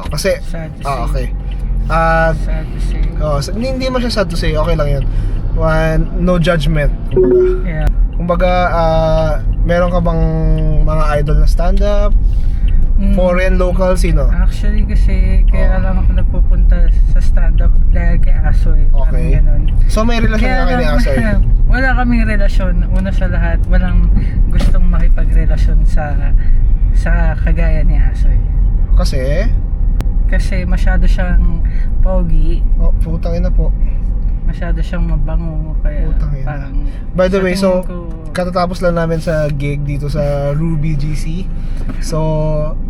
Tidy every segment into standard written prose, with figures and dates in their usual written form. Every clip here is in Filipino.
Kasi Sad to say. okay. Sad to say. Hindi mo siya sad to say, okay lang 'yun. No judgment, kumbaga. Yeah. Kumbaga, meron ka bang mga idol na stand-up? Foreign, local, sino? Actually kasi kaya lang ako nagpupunta sa stand-up dahil kay Asoy. Okay. Parang ganun. So may relasyon Kaya na kayo ni Asoy? wala kaming relasyon. Una sa lahat, walang gustong makipagrelasyon sa kagaya ni Asoy. Kasi masyado siyang pogi, Putang ina po. masyado siyang mabango, kaya Putang ina. parang By the sa way, tingin so ko, katatapos lang namin sa gig dito sa Ruby GC. So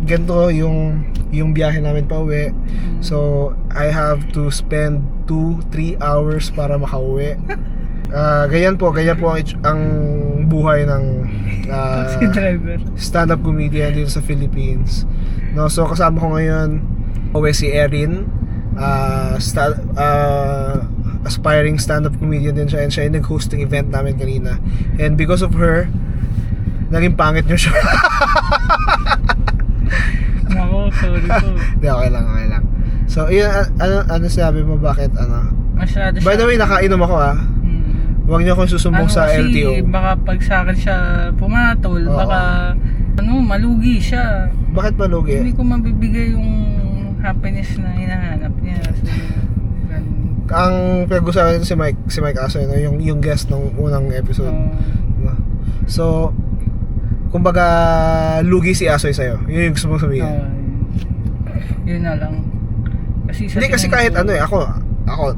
ganito yung biyahe namin pa uwi. So I have to spend 2-3 hours para makauwi. Ganyan po ang buhay ng taxi driver. stand-up comedian dito sa Philippines. No, so kasama ko ngayon si Erin, aspiring stand-up comedian din siya, and siya yung nag-host ng event namin kanina. And because of her, naging pangit niyo siya. Nako, sorry po. Hindi, okay lang. So, yun, ano sinabi mo, bakit, Masyado By the way, nakainom ako Huwag niyo akong susumbong sa kasi LTO. baka pag sa akin siya pumatol, Oo. baka malugi siya. Bakit malugi? Hindi ko mabibigay yung happiness na hinahanap niya. So, ganun. Ang pinag-usapan nito si Mike Asoy, no? yung guest ng unang episode. No? So, kumbaga, lugi si Asoy sa'yo. Yun yung gusto mong sabihin. Yun na lang. Kasi Hindi, kasi kahit ako,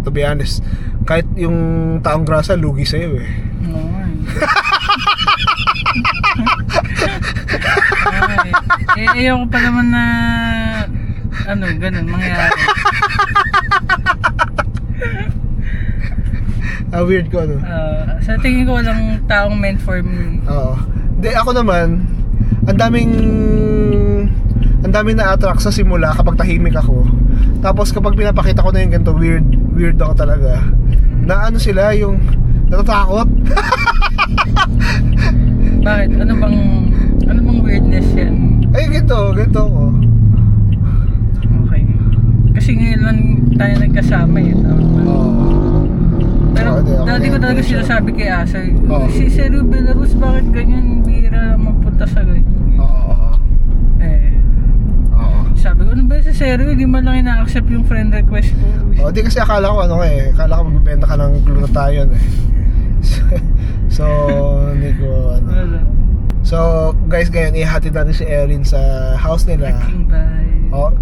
to be honest, kahit yung taong grasa, lugi sa'yo eh. Oo nga ayoko pa naman na ganun mangyari. Weird ko, Sa tingin ko walang taong meant for me. Oo. Hindi, ako naman, ang daming na-attract sa simula kapag tahimik ako. Tapos kapag pinapakita ko na yung ganito, weird ako talaga. Na sila, yung natatakot. Bakit? Ano bang weirdness yan? Ay, ganito ako. Okay. Kasi ngayon lang tayo nagkasama Pero Okay. dati ko talaga sinasabi kay Asoy, Oo. si Seru Belarus bakit ganyan? Bihira magpunta sa ganyan. Oo. Sabi ko, ano ba si Seru? Hindi man lang ina-accept yung friend request ko. Di kasi akala ko akala ko magbibenta ka ng glutathione So, hindi ko Wala. So, guys, ngayon ihatid natin si Erin sa house nila. Aking bye.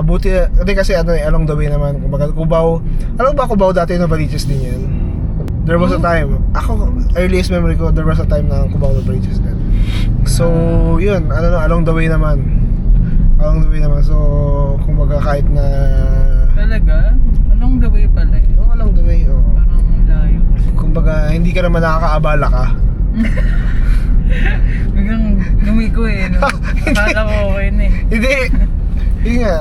Buti, hindi kasi along the way naman, kumbaga, Cubao. Alam mo ba Cubao dati na Baliches din yan? There was a time, earliest memory ko, there was a time na Cubao na Baliches din. So, yun, along the way naman. So, kumbaga kahit na... Talaga? Anong the way pala yun? Along the way, Parang layo. kumbaga, hindi ka naman nakakaabala ka. Biglang lumiko Akala ko okay na Hindi. Yun nga,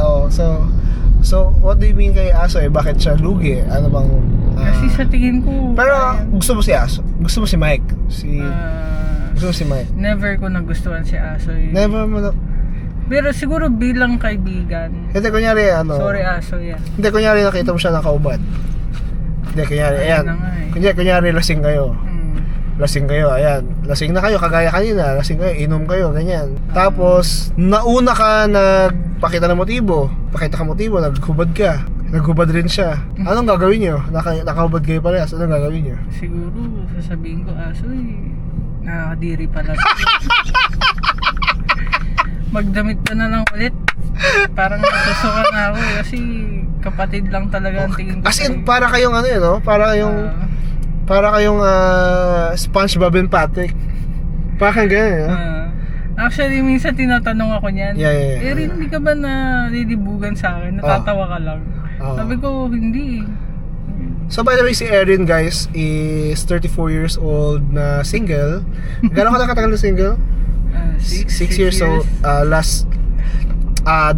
So, what do you mean kay Aso Bakit siya lugi? Ano bang... Kasi sa tingin ko... Pero, gusto mo si Aso? Gusto mo si Mike? Gusto mo si Mike? Never ko nagustuhan si Asoy. Never mo na... Pero siguro bilang kaibigan. Hindi, kunyari, Sorry Asoy Hindi, kunyari nakita mo siya nakaubad. Hindi, kunyari, ayan. Ayun na nga Kunyari, lasing kayo. Ayan. Lasing na kayo, kagaya kanina. Lasing kayo, inom kayo, ganyan. Tapos, nauna ka nagpakita ng motibo. Naghubad ka. Naghubad rin siya. Anong gagawin nyo? Nakahubad kayo parehas. Anong gagawin nyo? Siguro, sasabihin ko, Asoy, nakakadiri pala. Magdamit ka na lang ulit. Parang nasusuka na ako kasi kapatid lang talaga ang tingin ko. As in, para kayong Para kayong SpongeBob and Patrick. Parang ganyan, Actually, minsan tinatanong ako niyan. Yeah. Rin, hindi ka ba nalilibugan sa akin? Natatawa ka lang. Sabi ko, hindi. So by the way, si Erin, guys, is 34 years old na single. Gano'n ka na katagal na single? 6 years. So, the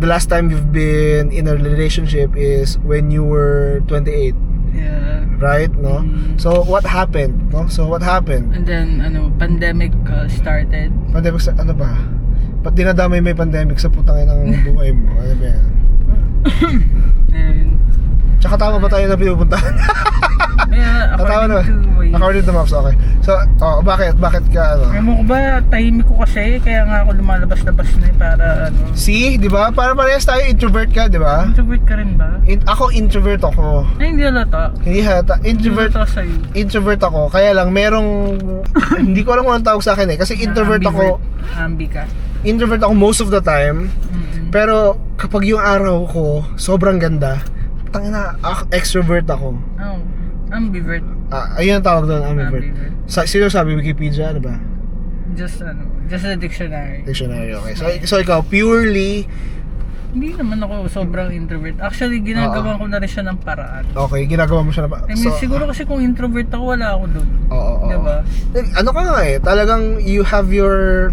last time you've been in a relationship is when you were 28. Yeah. Right, no? So what happened, no? And then, pandemic started. Pandemic sa, ano ba? Ba't dinadamay may pandemic sa putangin ng buhay mo? Ano ba yan? Ayun. Tsaka tama ba tayo na pinupuntahan? Kaya Tama naman. according to Waze. According to maps, okay. So, bakit ka ano? Ewan ko ba, tahimik ko kasi, kaya nga ako lumalabas-labas na para ano. See, di ba? Para parehas tayo introvert ka, di ba? Introvert ka rin ba? Ako introvert ako. Ay, hindi halata. Hindi halata. Introvert ako sa'yo. Introvert ako. Kaya lang merong hindi ko alam kung anong tawag sa akin eh kasi introvert ako. Ambi ka. Introvert ako most of the time. Mm-mm. Pero kapag yung araw ko sobrang ganda, tangina extrovert ako. Oh, ambivert. Ayun ang tawag doon, ambivert. Ambivert. Sino sabi Wikipedia, ano ba? Just a dictionary. Dictionary, okay. So ikaw purely Hindi naman ako sobrang introvert. Actually, ginagawa ko na rin siya ng paraan. okay, ginagawa mo siya na I mean, siguro kasi kung introvert ako, wala ako doon. Oo. Diba? Ano ka nga eh, talagang you have your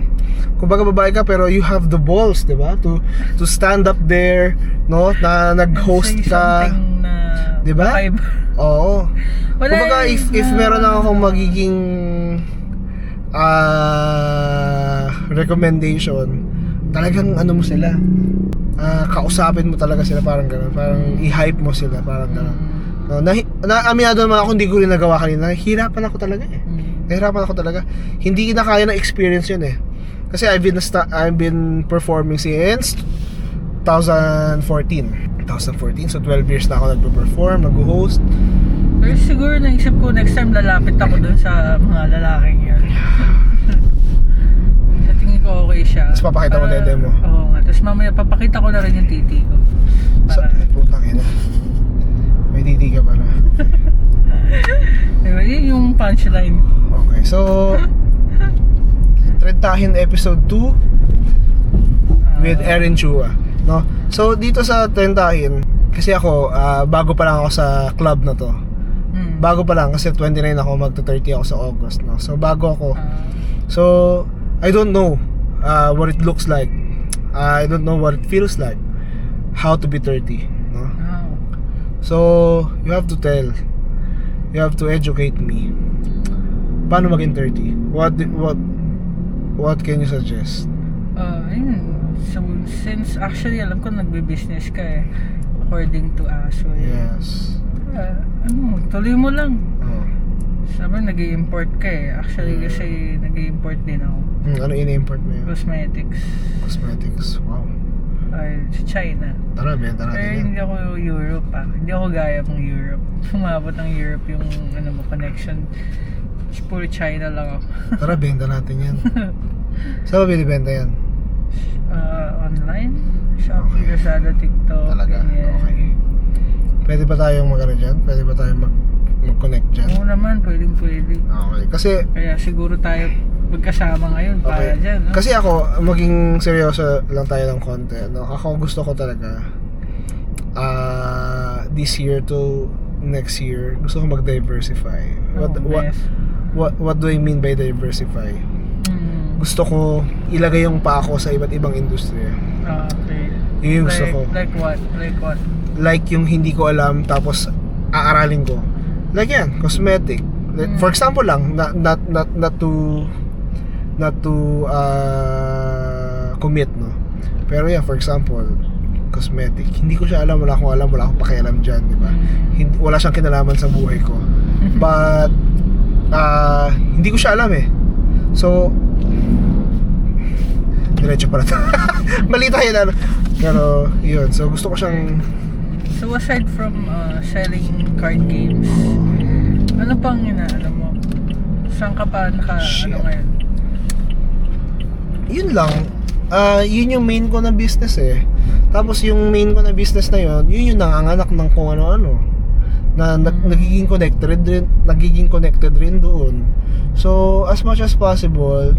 kumbaga babae ka pero you have the balls, 'di ba? To stand up there, no? Na nag-host Say ka. something na 'Di ba? kakaiba. Oo. Wala Kumbaga eh, if meron na akong magiging recommendation, talagang ano mo sila. Kausapin mo talaga sila parang gano'n. Parang i-hype mo sila parang gano'n. No, aminado naman ako, hindi ko rin nagawa kanina. Hirapan ako talaga eh. Nahirapan ako talaga. Hindi na kaya na experience yun eh. Kasi I've been performing since 2014. So 12 years na ako nagpe-perform, nag-host. Pero siguro naisip ko next time lalapit ako dun sa mga lalaking yun. Sa tingin ko okay siya. Tapos papakita mo dede mo. Oo nga. Tapos mamaya papakita ko na rin yung titi ko. Para, Putang ina. May titi ka pala. diba, yun yung punchline. Okay, so Trentahin episode 2 with Erin Chua, no? So dito sa Trentahin, kasi ako bago pa lang ako sa club na to. Bago pa lang kasi 29 ako, magto-30 ako sa August, no? So bago ako. So I don't know what it looks like. I don't know what it feels like how to be 30, no? So you have to tell. You have to educate me. Paano maging 30? What can you suggest? Ayun. So, since actually alam ko nagbe-business ka eh, according to ASO. Yes. Tuloy mo lang. Oh. Sabi, nag-i-import ka eh. Actually, kasi nag-i-import din ako. Ano ini-import mo yun? Cosmetics. Cosmetics. Wow. Ay, sa China. Tara, benta Pero natin yan. hindi ako Europe Hindi ako gaya mong Europe. Sumabot ng Europe yung connection. Puro China lang ako. Tara, benta natin yan. Saan ba binibenta yan? Online? Shopee, Lazada, TikTok. Talaga? ganyan. Okay. Pwede ba tayong mag-ano dyan? Pwede ba tayong mag-connect dyan? Oo naman, pwede. Okay. Kasi Kaya siguro tayo magkasama ngayon para dyan. No? Kasi ako, maging seryoso lang tayo ng konti. No? Ako gusto ko talaga this year to next year, gusto ko mag-diversify. What do I mean by diversify? Gusto ko ilagay yung pa ako sa iba't ibang industriya. Okay. Yun yung gusto ko. Like what? Like yung hindi ko alam tapos aaralin ko. Like yan, cosmetic. For example lang, not to commit, no. Pero yeah, for example, cosmetic. Hindi ko siya alam, wala akong pakialam diyan, di ba? Wala siyang kinalaman sa buhay ko. But hindi ko siya alam eh. So diretso pala. Mali tayo na. Pero yun, so gusto ko siyang. So aside from selling card games, ano pang inaano mo? Saan ka pa ngayon? Yun lang. Yun yung main ko na business eh. Tapos yung main ko na business na yun yung nanganganak ng kung ano-ano. Na nagiging connected rin doon. So as much as possible,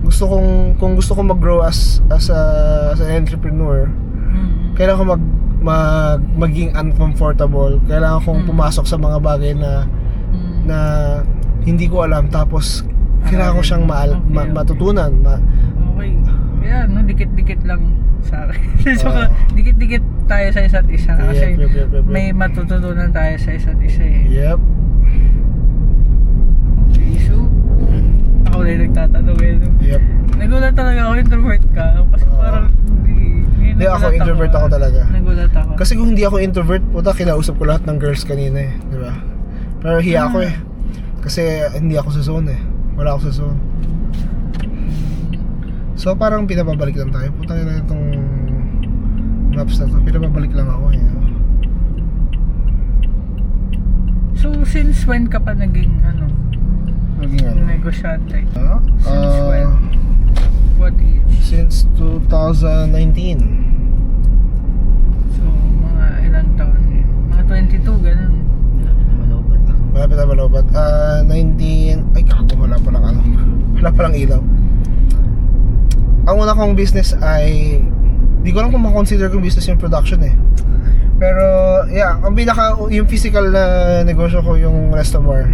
kung gusto kong mag-grow as an entrepreneur, kailangan ko maging uncomfortable. Kailangan kong pumasok sa mga bagay na hindi ko alam, tapos kailangan ko siyang matutunan. Okay. Yeah, no, dikit-dikit lang sa akin. So, dikit-dikit tayo sa isa't isa kasi Yep. may matututunan tayo sa isa't isa eh. Yep. Okay, so ako na yung nagtatanong eh. No? Yep. Nagulat talaga ako, introvert ka kasi parang hindi Hindi, ako introvert ako talaga. Nagulat ako. Kasi kung hindi ako introvert, puta, kinausap ko lahat ng girls kanina eh, di ba? Pero hiya ako eh. Kasi hindi ako sa zone eh. Wala ako sa zone. So parang pinababalik lang tayo. Puta na itong maps na to. Pinababalik lang ako eh. So, since when ka pa naging, Naging ano? negosyante? Ah, Since when? ah, What age? Since 2019. So, mga ilang taon? Mga 22, ganun. Malapit na malobat. 19... Ay, kako, wala palang ano. Wala palang ilaw. Ang una kong business ay... Di ko lang kung makonsider kong business yung production eh. Pero, yeah, ang pinaka... Yung physical na negosyo ko yung resto bar.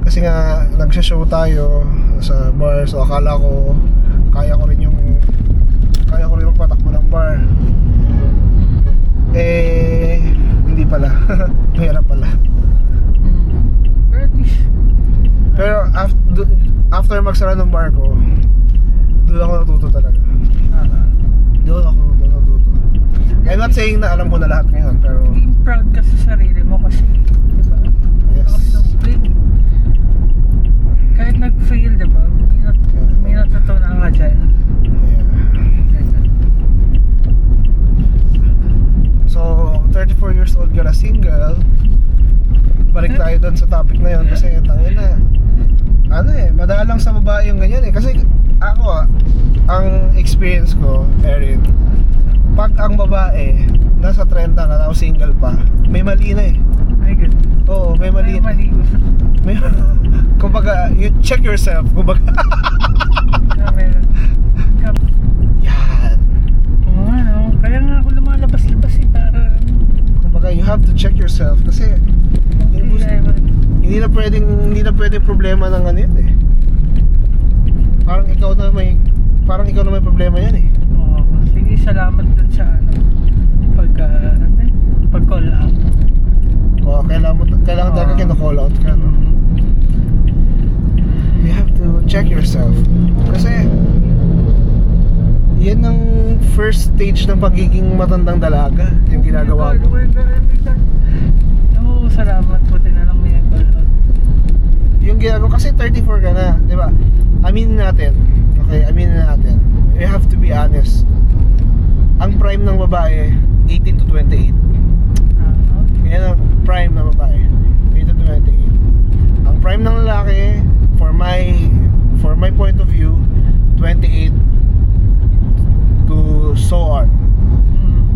Kasi nga, nagsha-show tayo sa bar. So, akala ko, kaya ko rin magpatakbo ng bar. Eh, hindi pala. Mahirap pala. Pero at least, Pero after magsara ng bar ko, doon ako natuto talaga. Doon ako natuto. I'm not saying na alam ko na lahat ngayon, pero being proud ka sa sarili mo kasi, di ba? yes. Kahit nag-fail, di ba? May natutunan ka dyan. Yeah. So, 34 years old ka na single. Balik tayo doon sa topic na yun kasi tangin na. Ano eh, madalang sa babae yung ganyan eh. Kasi ako ang experience ko, Erin, pag ang babae nasa 30 na tapos single pa, may mali na eh. Ay, good. Oo, may mali. May, kumbaga, you check yourself. Kumbaga, yan. Oo nga, no? Kaya nga ako lumalabas-labas eh, para... Kumbaga, you have to check yourself kasi hindi na pwedeng problema ng ano yan eh. Parang ikaw na may problema yan eh. Oo, sige, salamat dun sa pag-call out. Kung kailangan talaga kino-call out ka, no? You have to check yourself. Kasi yan ang first stage ng pagiging matandang dalaga, yung ginagawa mo. Oo, salamat po din na lang may call out. Yung ginagawa, kasi 34 ka na, di ba? Aminin natin. Okay, aminin natin. You have to be honest. Ang prime ng babae, 18 to 28. Yan ang prime ng babae, 18 to 28. Ang prime ng lalaki, for my point of view, 28 to so on.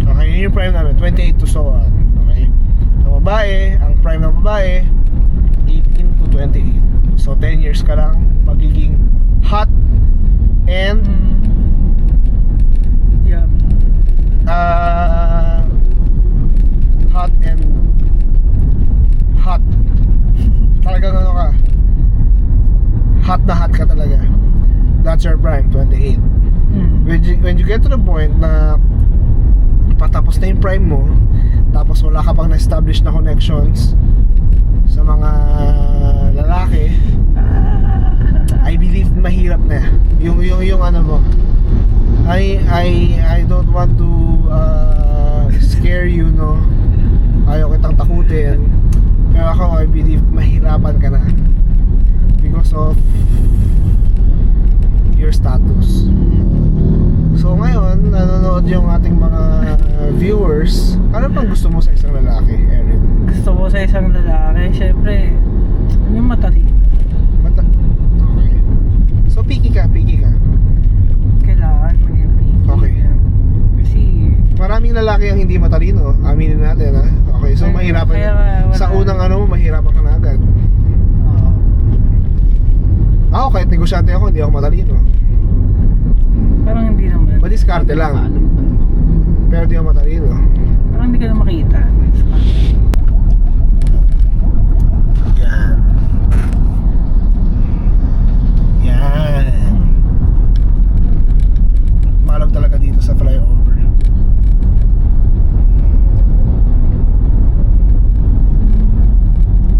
Okay, yun yung prime namin, 28 to so on. Okay. Ang babae, ang prime ng babae, 18 to 28. So 10 years ka lang magiging hot and hot and hot. Talagang ano ka, hot na hot ka talaga. That's your prime, 28. When you get to the point na patapos na yung prime mo, tapos wala ka pang na-establish na connections sa mga lalaki, I believe mahirap na yung ano mo. I don't want to scare you, no. Ayaw kitang takutin. Pero ako, I believe mahirapan ka na because of your status. So ngayon, nanonood yung ating mga viewers. Ano pang gusto mo sa isang lalaki, Erin? Gusto mo sa isang lalaki, syempre, yung matalino. Okay. So picky ka. Kailangan maging picky. Okay. Kasi Maraming lalaki ang hindi matalino, aminin natin, ha. Okay, so Ay, mahirapan kaya yan. wala. Sa unang ano, mahirapan ka na agad. Ako, kahit negosyante ako, hindi ako matalino. parang hindi naman. Madiskarte lang. Pero hindi ako matalino. Parang hindi ka na makita. Yan. Yan. Malog talaga dito sa flyover.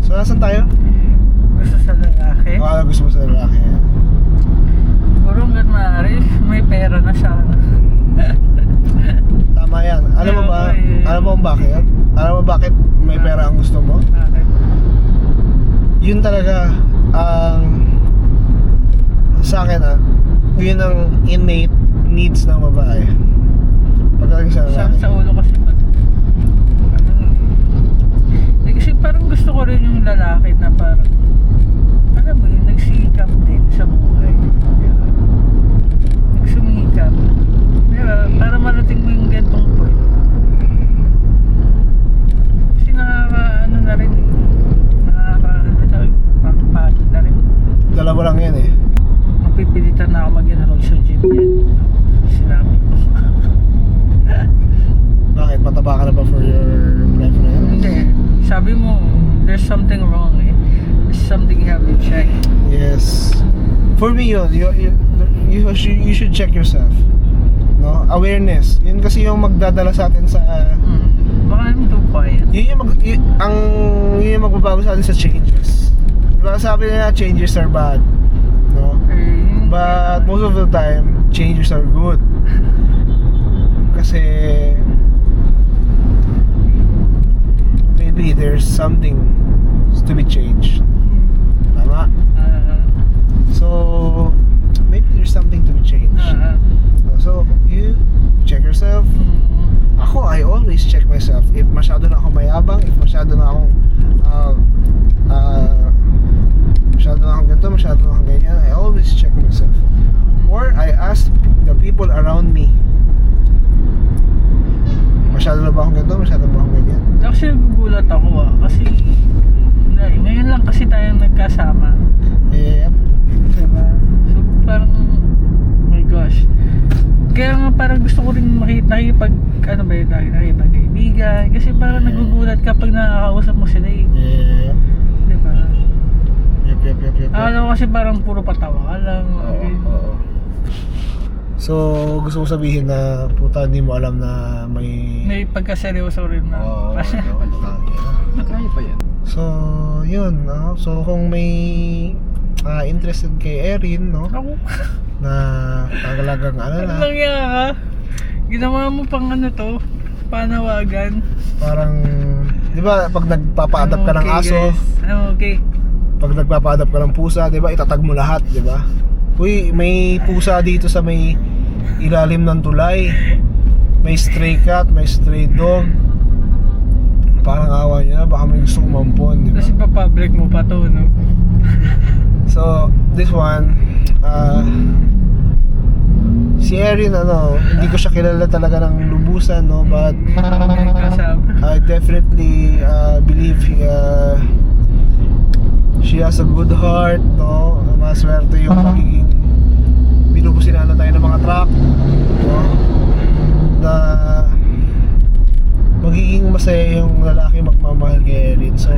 So, nasan tayo? Gusto sa lalaki. Gusto mo sa lalaki. Siguro hanggang maaari, may pera na siya. Alam mo kung bakit? Alam mo bakit may pera ang gusto mo? Bakit? Yun talaga ang sa akin yun ang innate needs ng babae. Pagdating sa lalaki. Sa ulo kasi pag kasi parang gusto ko rin yung lalaki na parang alam mo yun, nagsikap din sa buhay. Diba? Nagsumikap. Diba? Para marating mo yung gantong point. Kasi nakaka-ano na rin eh. Nakaka-pagod na rin. Dalawa lang yan eh. Mapipilitan na ako mag-enroll sa gym yan. Sinabi ko. Bakit? Mataba ka na ba for your preference? Hindi. Sabi mo, there's something wrong eh. There's something you have to check. Yes. For me yun, you should check yourself. No? Awareness. Yun kasi yung magdadala sa atin sa Baka naman too quiet. yun yung magbabago sa atin sa changes. Diba sabi nila changes are bad. No? But most of the time, changes are good. Kasi maybe there's something to be changed. Tama? So maybe there's something to be changed. So you check yourself. Ako, I always check myself. If masyado na ako mayabang, if masyado na akong masyado na akong ganito, masyado na akong ganyan, I always check myself. Or I ask the people around me, masyado na ba akong ganito, masyado ba akong ganyan? Actually, nagugulat ako kasi ngayon lang kasi tayong nagkasama. Yep. Diba? So parang, oh my gosh. Kaya nga parang gusto ko rin nakikipag-kaibigan. Kasi parang nagugulat kapag nakakausap mo sila eh. Yep. Diba? Yep. Alam ko kasi parang puro patawa ka lang. Oo. So, gusto ko sabihin na puta, hindi mo alam na May pagkaseryoso rin na. Kaya pa yan. So, yun. So, kung may interested kay Erin, no? Ako, Na talagang ano ano na, lang yan ka? Ginawa mo pang ano to? Panawagan. parang, di ba, pag nagpapa-adapt ka ng Okay, aso, guys. Okay. pag nagpapa-adapt ka ng pusa, di ba, itatag mo lahat, di ba? Uy, may pusa dito sa may ilalim ng tulay. May stray cat, may stray dog. Parang awa nyo na, baka may gusto kumampon, di ba? Tapos ipapublic mo pa to, no? So, this one, si Erin, hindi ko siya kilala talaga ng lubusan, no? But I definitely believe she has a good heart, no? Maswerte yung magiging binubusinan na tayo ng mga truck, no? Na magiging masaya yung lalaki magmamahal kay Erin. So,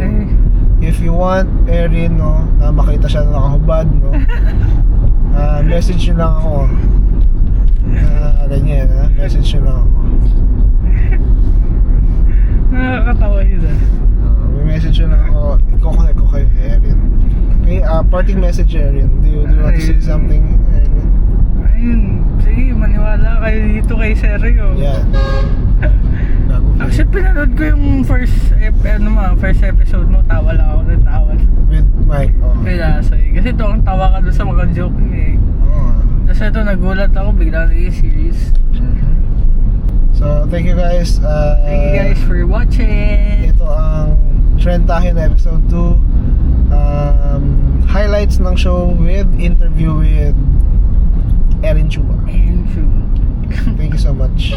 if you want Erin, no, na makita siya na nakahubad, no, message nyo lang ako. Ganyan, message nyo lang ako. Nakakatawa yun ah. May message nyo lang ako. I-connect ko kayo kay Erin. Okay, parting message, Erin. Do you want to say something, Erin? Ayun, sige, maniwala kayo dito kay Sergio. Yeah. Actually, pinanood ko yung first episode mo, tawa lang ako ng tawa. With Mike. Kaya kasi ito ang tawa ka doon sa mga joke niya eh. Tapos ito, nagulat ako, bigla naging series. So, thank you guys. Thank you guys for watching. Ito ang Trend Tahin episode 2. Highlights ng show with interview with Erin Chua. And so, Thank you so much.